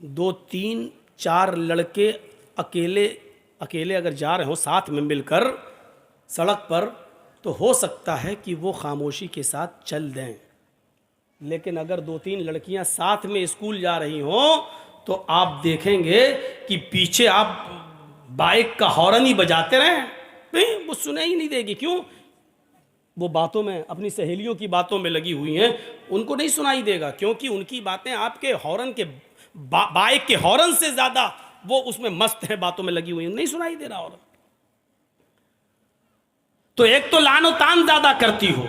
दो तीन चार लड़के अकेले अकेले अगर जा रहे हो साथ में मिलकर सड़क पर, तो हो सकता है कि वो खामोशी के साथ चल दें। लेकिन अगर दो तीन लड़कियां साथ में स्कूल जा रही हों तो आप देखेंगे कि पीछे आप बाइक का हॉर्न ही बजाते रहें, नहीं वो सुने ही नहीं देगी। क्यों? वो बातों में, अपनी सहेलियों की बातों में लगी हुई हैं, उनको नहीं सुनाई देगा, क्योंकि उनकी बातें आपके हॉर्न के बाइक के हॉर्न से ज्यादा वो उसमें मस्त है, बातों में लगी हुई है, नहीं सुनाई दे रहा हॉर्न। तो एक तो लानो तान ज्यादा करती हो,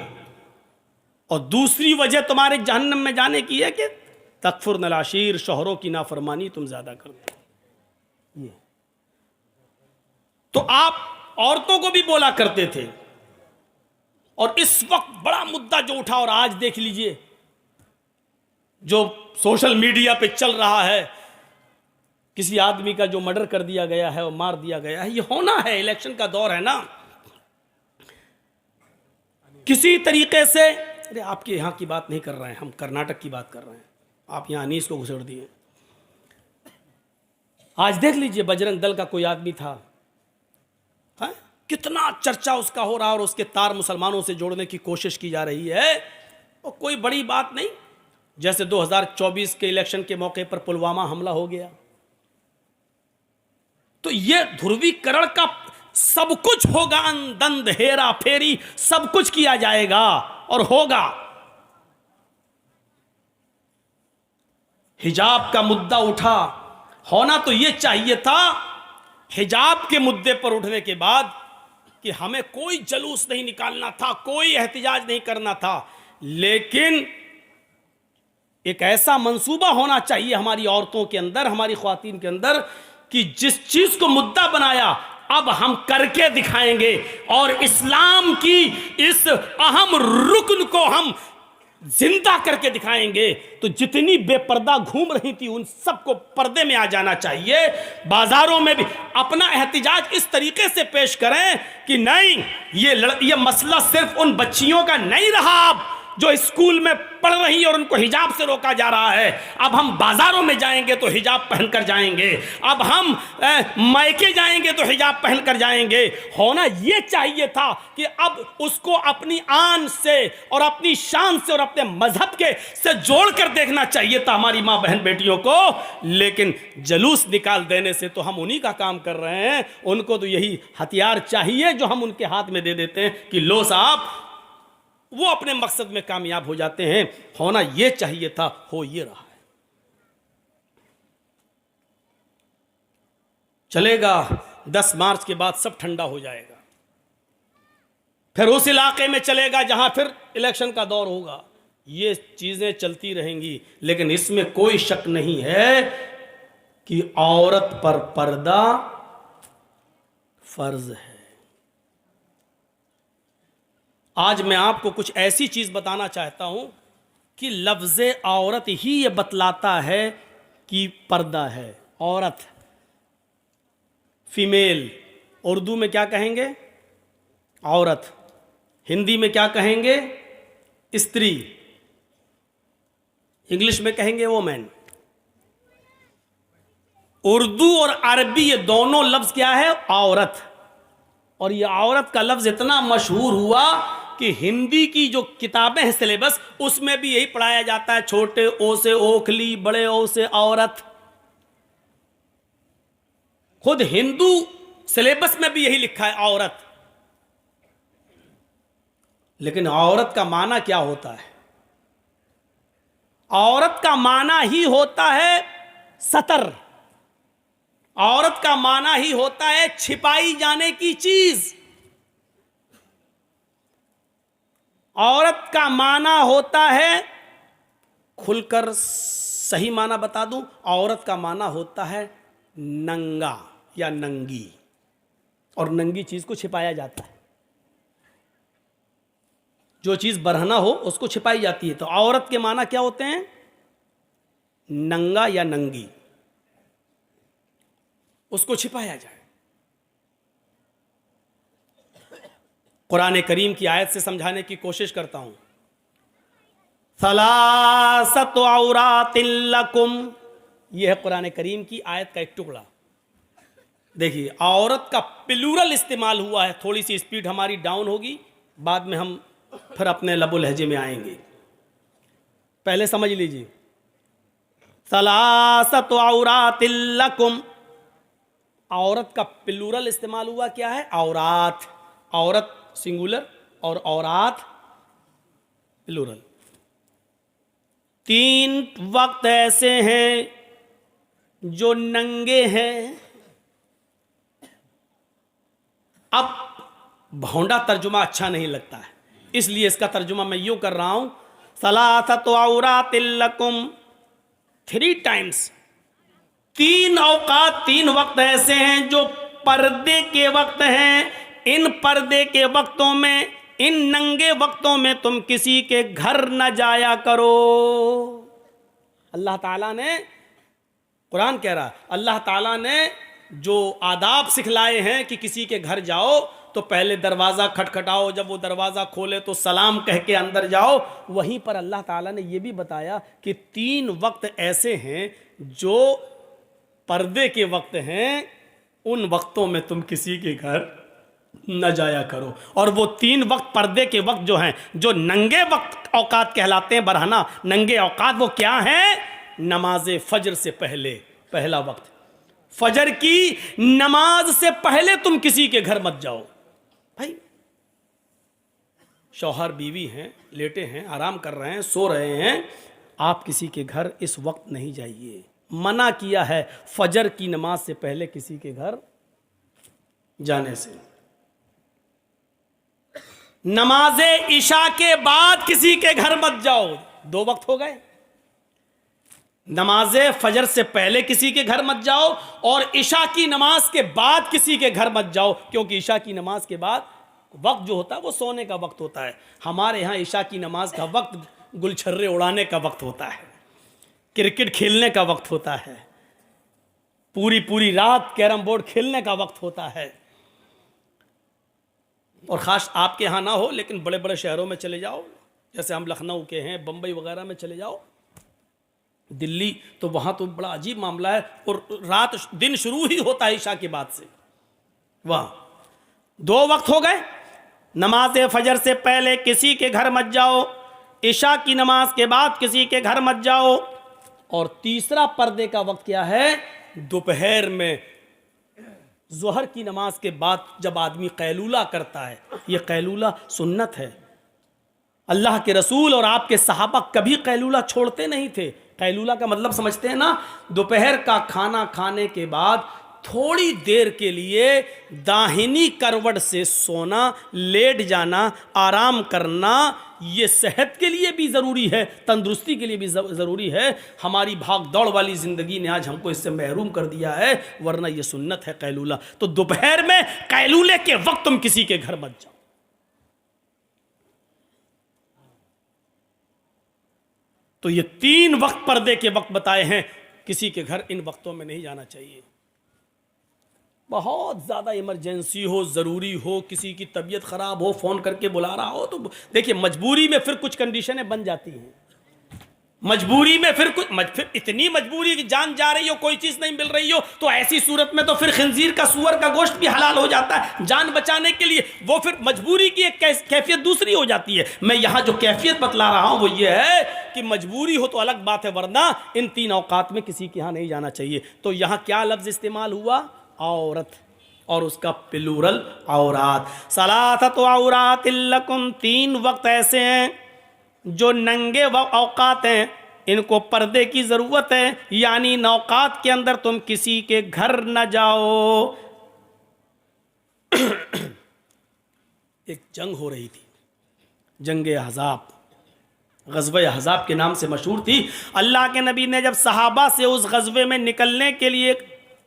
और दूसरी वजह तुम्हारे जहन्नम में जाने की है कि तकफुर नलाशीर, शोहरों की नाफरमानी तुम ज्यादा करते हो। ये तो आप औरतों को भी बोला करते थे, और इस वक्त बड़ा मुद्दा जो उठा, और आज देख लीजिए जो सोशल मीडिया पे चल रहा है, किसी आदमी का जो मर्डर कर दिया गया है और मार दिया गया है, ये होना है, इलेक्शन का दौर है ना, किसी तरीके से। अरे आपके यहां की बात नहीं कर रहे हैं, हम कर्नाटक की बात कर रहे हैं, आप यहां अनीस को घुसेड़ दिए। आज देख लीजिए बजरंग दल का कोई आदमी था, है? कितना चर्चा उसका हो रहा, और उसके तार मुसलमानों से जोड़ने की कोशिश की जा रही है, और कोई बड़ी बात नहीं। जैसे 2024 के इलेक्शन के मौके पर पुलवामा हमला हो गया, तो यह ध्रुवीकरण का सब कुछ होगा, अंदंद हेरा फेरी सब कुछ किया जाएगा और होगा। हिजाब का मुद्दा उठा, होना तो यह चाहिए था हिजाब के मुद्दे पर उठने के बाद कि हमें कोई जलूस नहीं निकालना था, कोई एहतिजाज नहीं करना था, लेकिन एक ऐसा मंसूबा होना चाहिए हमारी औरतों के अंदर, हमारी ख्वातीन के अंदर, कि जिस चीज को मुद्दा बनाया अब हम करके दिखाएंगे, और इस्लाम की इस अहम रुकन को हम जिंदा करके दिखाएंगे। तो जितनी बेपर्दा घूम रही थी उन सबको पर्दे में आ जाना चाहिए। बाजारों में भी अपना एहतिजाज इस तरीके से पेश करें कि नहीं, ये मसला सिर्फ उन बच्चियों का नहीं रहा अब जो स्कूल में पढ़ रही और उनको हिजाब से रोका जा रहा है। अब हम बाजारों में जाएंगे तो हिजाब पहनकर जाएंगे, अब हम मायके जाएंगे तो हिजाब पहनकर जाएंगे। होना यह चाहिए था कि अब उसको अपनी आन से और अपनी शान से और अपने मजहब के से जोड़कर देखना चाहिए था हमारी मां बहन बेटियों को। लेकिन जलूस निकाल देने से तो हम उन्हीं का काम कर रहे हैं, उनको तो यही हथियार चाहिए जो हम उनके हाथ में दे देते हैं कि लो साहब, वो अपने मकसद में कामयाब हो जाते हैं। होना यह चाहिए था, हो ये रहा है। चलेगा 10 मार्च के बाद सब ठंडा हो जाएगा, फिर उस इलाके में चलेगा जहां फिर इलेक्शन का दौर होगा। ये चीजें चलती रहेंगी, लेकिन इसमें कोई शक नहीं है कि औरत पर पर्दा फर्ज है। आज मैं आपको कुछ ऐसी चीज बताना चाहता हूं कि लफ्ज़े औरत ही ये बतलाता है कि पर्दा है। औरत, फीमेल, उर्दू में क्या कहेंगे? औरत। हिंदी में क्या कहेंगे? स्त्री। इंग्लिश में कहेंगे वोमेन। उर्दू और अरबी ये दोनों लफ्ज क्या है? औरत। और ये औरत का लफ्ज इतना मशहूर हुआ कि हिंदी की जो किताबें हैं सिलेबस, उसमें भी यही पढ़ाया जाता है, छोटे ओ से ओखली, बड़े ओ से औरत। खुद हिंदू सिलेबस में भी यही लिखा है, औरत। लेकिन औरत का माना क्या होता है? औरत का माना ही होता है सतर। औरत का माना ही होता है छिपाई जाने की चीज। औरत का माना होता है, खुलकर सही माना बता दूं, औरत का माना होता है नंगा या नंगी, और नंगी चीज को छिपाया जाता है। जो चीज बरहना हो उसको छिपाई जाती है। तो औरत के माना क्या होते हैं? नंगा या नंगी, उसको छिपाया जाए। कुरान करीम की आयत से समझाने की कोशिश करता हूं। सलासतु औरातिन लकुम यह है कुरान करीम की आयत का एक टुकड़ा। देखिए, औरत का प्लूरल इस्तेमाल हुआ है। थोड़ी सी स्पीड हमारी डाउन होगी, बाद में हम फिर अपने लबो लहजे में आएंगे। पहले समझ लीजिए, सलासतु औरातिल लकुम, औरत का प्लूरल इस्तेमाल हुआ क्या है? औरात। औरत सिंगुलर और औरात प्लूरल। 3 वक्त ऐसे हैं जो नंगे हैं। अब भौंडा तर्जुमा अच्छा नहीं लगता है, इसलिए इसका तर्जुमा मैं यूं कर रहा हूं, सलासतु औरातिल लकुम, 3 टाइम्स। 3 औकात, 3 वक्त ऐसे हैं जो पर्दे के वक्त हैं। इन पर्दे के वक्तों में, इन नंगे वक्तों में तुम किसी के घर न जाया करो। अल्लाह ताला ने, कुरान कह रहा, अल्लाह ताला ने जो आदाब सिखलाए हैं कि किसी के घर जाओ तो पहले दरवाज़ा खटखटाओ, जब वो दरवाज़ा खोले तो सलाम कह के अंदर जाओ। वहीं पर अल्लाह ताला ने ये भी बताया कि 3 वक्त ऐसे हैं जो पर्दे के वक्त हैं, उन वक्तों में तुम किसी के घर न जाया करो। और वो 3 वक्त पर्दे के वक्त जो हैं, जो नंगे वक्त औकात कहलाते हैं, बरहना नंगे औकात, वो क्या हैं? नमाज फजर से पहले, पहला वक्त, फजर की नमाज से पहले तुम किसी के घर मत जाओ। भाई, शौहर बीवी हैं, लेटे हैं, आराम कर रहे हैं, सो रहे हैं, आप किसी के घर इस वक्त नहीं जाइए। मना किया है फजर की नमाज से पहले किसी के घर जाने से। नमाजे इशा के बाद किसी के घर मत जाओ। 2 वक्त हो गए। नमाजे फजर से पहले किसी के घर मत जाओ और इशा की नमाज के बाद किसी के घर मत जाओ, क्योंकि इशा की नमाज के बाद वक्त जो होता है वो सोने का वक्त होता है। हमारे यहाँ इशा की नमाज का वक्त गुलछर्रे उड़ाने का वक्त होता है, क्रिकेट खेलने का वक्त होता है, पूरी पूरी रात कैरम बोर्ड खेलने का वक्त होता है। और ख़ास आपके यहाँ ना हो, लेकिन बड़े बड़े शहरों में चले जाओ, जैसे हम लखनऊ के हैं, बम्बई वगैरह में चले जाओ, दिल्ली, तो वहाँ तो बड़ा अजीब मामला है। और रात दिन शुरू ही होता है ईशा के बाद से। वाह, 2 वक्त हो गए। नमाज फजर से पहले किसी के घर मत जाओ, ईशा की नमाज के बाद किसी के घर मत जाओ। और तीसरा पर्दे का वक्त क्या है? दोपहर में, ज़ोहर की नमाज के बाद जब आदमी कैलूला करता है, ये कैलूला सुन्नत है। अल्लाह के रसूल और आपके सहाबा कभी कैलूला छोड़ते नहीं थे। कैलूला का मतलब समझते हैं ना? दोपहर का खाना खाने के बाद थोड़ी देर के लिए दाहिनी करवट से सोना, लेट जाना, आराम करना, ये सेहत के लिए भी ज़रूरी है, तंदुरुस्ती के लिए भी ज़रूरी है। हमारी भाग दौड़ वाली ज़िंदगी ने आज हमको इससे महरूम कर दिया है, वरना ये सुन्नत है कैलूला। तो दोपहर में कैलूले के वक्त तुम किसी के घर मत जाओ। तो ये 3 वक्त पर्दे के वक्त बताए हैं, किसी के घर इन वक्तों में नहीं जाना चाहिए। बहुत ज़्यादा इमरजेंसी हो, ज़रूरी हो, किसी की तबीयत ख़राब हो, फ़ोन करके बुला रहा हो, तो देखिए मजबूरी में फिर कुछ कंडीशनें बन जाती हैं। मजबूरी में फिर फिर इतनी मजबूरी कि जान जा रही हो, कोई चीज़ नहीं मिल रही हो, तो ऐसी सूरत में तो फिर खिंजीर का, सूअर का गोश्त भी हलाल हो जाता है जान बचाने के लिए। वो फिर मजबूरी की एक कैफियत दूसरी हो जाती है। मैं यहाँ जो कैफियत बतला रहा हूँ वो ये है कि मजबूरी हो तो अलग बात है, वरना इन 3 औकात में किसी के यहाँ नहीं जाना चाहिए। तो यहाँ क्या लफ्ज़ इस्तेमाल हुआ? औरत, और उसका प्लूरल औरात। सलासतु औरातिल लकुम, 3 वक्त ऐसे हैं जो नंगे औकात हैं, इनको पर्दे की ज़रूरत है, यानी नौकात के अंदर तुम किसी के घर न जाओ। एक जंग हो रही थी, जंग अहज़ाब, ग़ज़वे अहज़ाब के नाम से मशहूर थी। अल्लाह के नबी ने जब सहाबा से उस ग़ज़वे में निकलने के लिए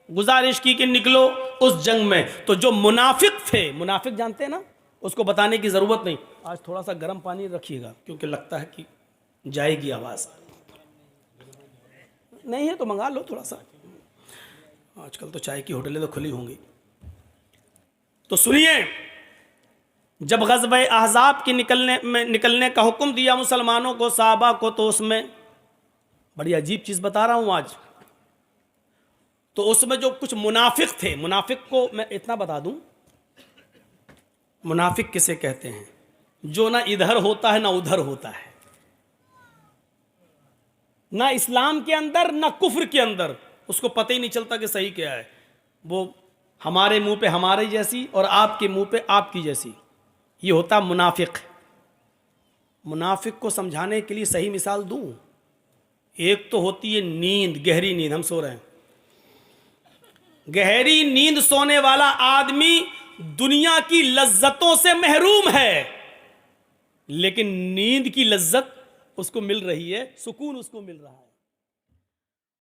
गुजारिश की कि निकलो उस जंग में, तो जो मुनाफिक थे, मुनाफिक जानते हैं ना, उसको बताने की ज़रूरत नहीं। आज थोड़ा सा गर्म पानी रखिएगा, क्योंकि लगता है कि जाएगी आवाज़। नहीं है तो मंगा लो थोड़ा सा, आजकल तो चाय की होटलें तो खुली होंगी। तो सुनिए, जब ग़ज़वे अहज़ाब के निकलने का हुक्म दिया मुसलमानों को, सहाबा को, तो उसमें बड़ी अजीब चीज़ बता रहा हूँ आज। तो उसमें जो कुछ मुनाफिक थे, मुनाफिक को मैं इतना बता दूं, मुनाफिक किसे कहते हैं? जो ना इधर होता है ना उधर होता है, ना इस्लाम के अंदर ना कुफ्र के अंदर, उसको पता ही नहीं चलता कि सही क्या है। वो हमारे मुंह पे हमारे जैसी और आपके मुंह पे आपकी जैसी, ये होता मुनाफिक। मुनाफिक को समझाने के लिए सही मिसाल दूं, एक तो होती है नींद, गहरी नींद, हम सो रहे हैं, गहरी नींद सोने वाला आदमी दुनिया की लज्जतों से महरूम है, लेकिन नींद की लज्जत उसको मिल रही है, सुकून उसको मिल रहा है।